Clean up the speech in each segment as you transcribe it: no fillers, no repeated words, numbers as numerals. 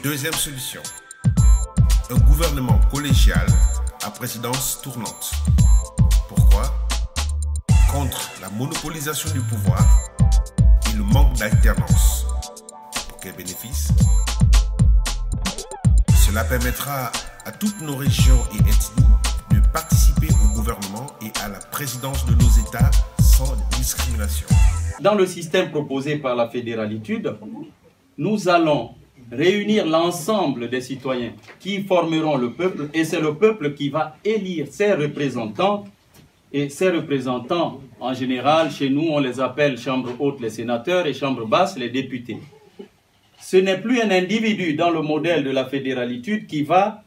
Deuxième solution, un gouvernement collégial à présidence tournante. Pourquoi? Contre la monopolisation du pouvoir et le manque d'alternance. Pour quel bénéfice? Cela permettra à toutes nos régions et ethnies de participer au gouvernement et à la présidence de nos États sans discrimination. Dans le système proposé par la fédéralitude, nous allons réunir l'ensemble des citoyens qui formeront le peuple, et c'est le peuple qui va élire ses représentants. Et ces représentants, en général, chez nous, on les appelle chambre haute les sénateurs et chambre basse les députés. Ce n'est plus un individu dans le modèle de la fédéralitude qui va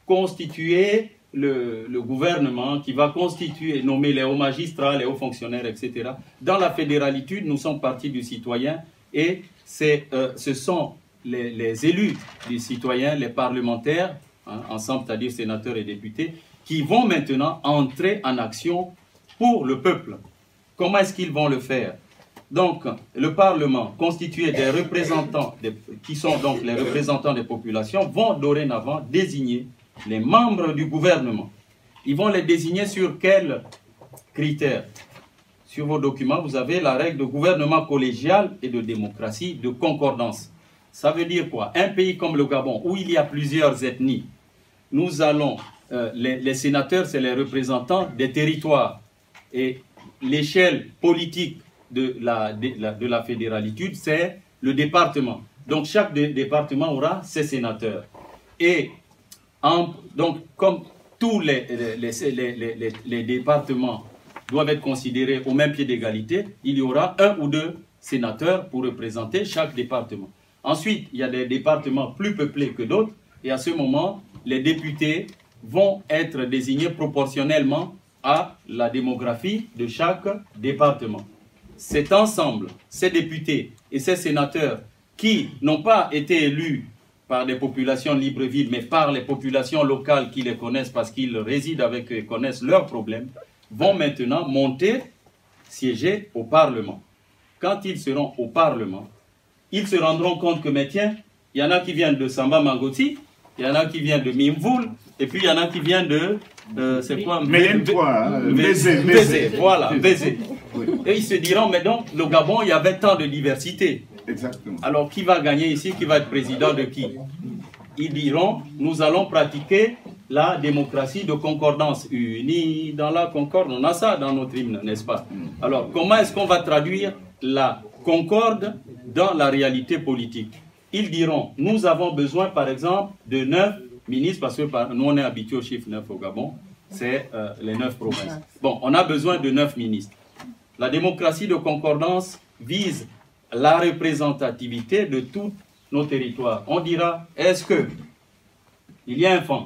constituer le gouvernement, qui va constituer, nommer les hauts magistrats, les hauts fonctionnaires, etc. Dans la fédéralitude, nous sommes partis du citoyen et ce sont les élus des citoyens, les parlementaires, ensemble, c'est-à-dire sénateurs et députés, qui vont maintenant entrer en action pour le peuple. Comment est-ce qu'ils vont le faire? Donc, le Parlement, constitué des représentants, qui sont donc les représentants des populations, vont dorénavant désigner les membres du gouvernement. Ils vont les désigner sur quels critères? Sur vos documents, vous avez la règle de gouvernement collégial et de démocratie de concordance. Ça veut dire quoi? Un pays comme le Gabon, où il y a plusieurs ethnies, nous allons, les sénateurs, c'est les représentants des territoires. Et l'échelle politique de la fédéralitude, c'est le département. Donc chaque département aura ses sénateurs. Et donc comme tous les départements doivent être considérés au même pied d'égalité, il y aura un ou deux sénateurs pour représenter chaque département. Ensuite, il y a des départements plus peuplés que d'autres, et à ce moment, les députés vont être désignés proportionnellement à la démographie de chaque département. Cet ensemble, ces députés et ces sénateurs qui n'ont pas été élus par des populations Libreville, mais par les populations locales qui les connaissent parce qu'ils résident avec eux et connaissent leurs problèmes, vont maintenant monter, siéger au Parlement. Quand ils seront au Parlement, ils se rendront compte que, mais tiens, il y en a qui viennent de Samba Mangoti, il y en a qui viennent de Mimvoul, et puis il y en a qui viennent de... c'est quoi? Mbézé, voilà, Mbézé. Oui. Et ils se diront, mais donc, le Gabon, il y avait tant de diversité. Exactement. Alors, qui va gagner ici? Qui va être président de qui? Ils diront, nous allons pratiquer la démocratie de concordance. Unis dans la concorde, on a ça dans notre hymne, n'est-ce pas? Alors, comment est-ce qu'on va traduire la concorde dans la réalité politique? Ils diront, nous avons besoin, par exemple, de 9 ministres, parce que nous, on est habitué au chiffre 9 au Gabon, c'est les 9 provinces. Bon, on a besoin de 9 ministres. La démocratie de concordance vise la représentativité de tous nos territoires. On dira, est-ce que il y a un Fan?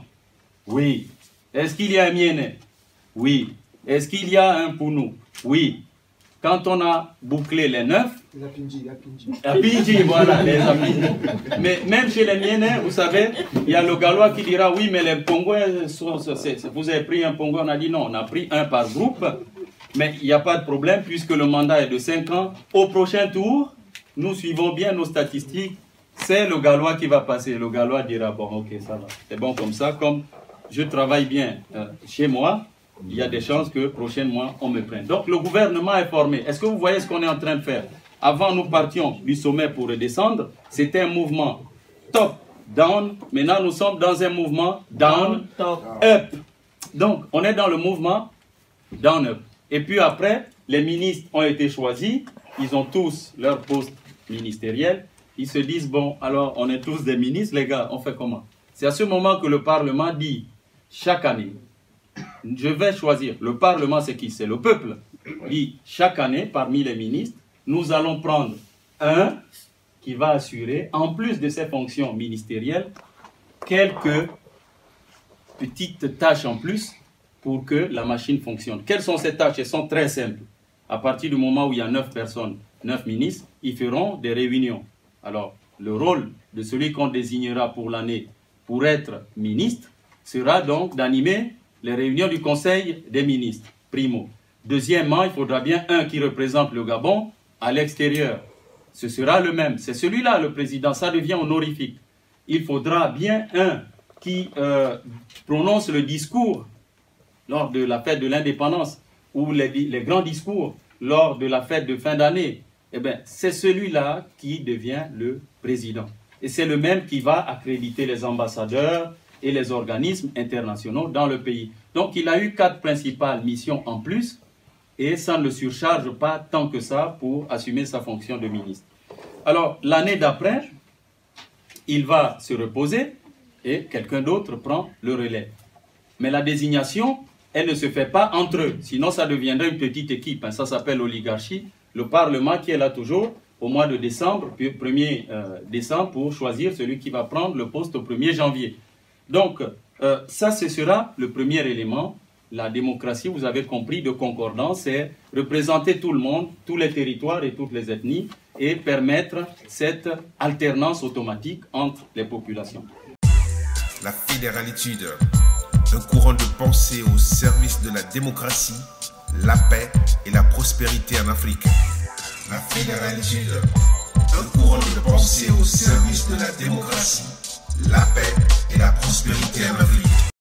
Oui. Est-ce qu'il y a un Mienné? Oui. Est-ce qu'il y a un Pounou? Oui. Quand on a bouclé les 9, la Pinji, voilà, les Apinji. Mais même chez les Mienais, vous savez, il y a le Gallois qui dira, oui, mais les Pongouins, vous avez pris un Pongouin? On a dit non, on a pris un par groupe. Mais il n'y a pas de problème puisque le mandat est de 5 ans. Au prochain tour, nous suivons bien nos statistiques. C'est le Gallois qui va passer. Le Gallois dira, bon, ok, ça va. C'est bon comme ça. Comme je travaille bien chez moi, il y a des chances que prochainement, on me prenne. Donc, le gouvernement est formé. Est-ce que vous voyez ce qu'on est en train de faire? Avant, nous partions du sommet pour redescendre. C'était un mouvement top-down. Maintenant, nous sommes dans un mouvement down-up. Donc, on est dans le mouvement down-up. Et puis après, les ministres ont été choisis. Ils ont tous leur poste ministériel. Ils se disent, bon, alors, on est tous des ministres, les gars, on fait comment? C'est à ce moment que le Parlement dit, chaque année, je vais choisir. Le Parlement, c'est qui? C'est le peuple. Dit, chaque année, parmi les ministres, nous allons prendre un qui va assurer, en plus de ses fonctions ministérielles, quelques petites tâches en plus pour que la machine fonctionne. Quelles sont ces tâches? Elles sont très simples. À partir du moment où il y a 9 personnes, 9 ministres, ils feront des réunions. Alors, le rôle de celui qu'on désignera pour l'année pour être ministre sera donc d'animer les réunions du Conseil des ministres, primo. Deuxièmement, il faudra bien un qui représente le Gabon à l'extérieur. Ce sera le même. C'est celui-là, le président. Ça devient honorifique. il faudra bien un qui prononce le discours lors de la fête de l'indépendance ou les grands discours lors de la fête de fin d'année. Eh bien, c'est celui-là qui devient le président. Et c'est le même qui va accréditer les ambassadeurs et les organismes internationaux dans le pays. Donc, il a eu 4 principales missions en plus et ça ne le surcharge pas tant que ça pour assumer sa fonction de ministre. Alors, l'année d'après, il va se reposer et quelqu'un d'autre prend le relais. Mais la désignation, elle ne se fait pas entre eux, sinon ça deviendrait une petite équipe. Ça s'appelle l'oligarchie. Le Parlement qui est là toujours au mois de décembre, 1er décembre, pour choisir celui qui va prendre le poste au 1er janvier. Donc, ça, ce sera le premier élément. La démocratie, vous avez compris, de concordance, c'est représenter tout le monde, tous les territoires et toutes les ethnies, et permettre cette alternance automatique entre les populations. La fédéralitude, un courant de pensée au service de la démocratie, la paix et la prospérité en Afrique. La fédéralitude, un courant de pensée au service de la démocratie, la paix et la prospérité en Afrique.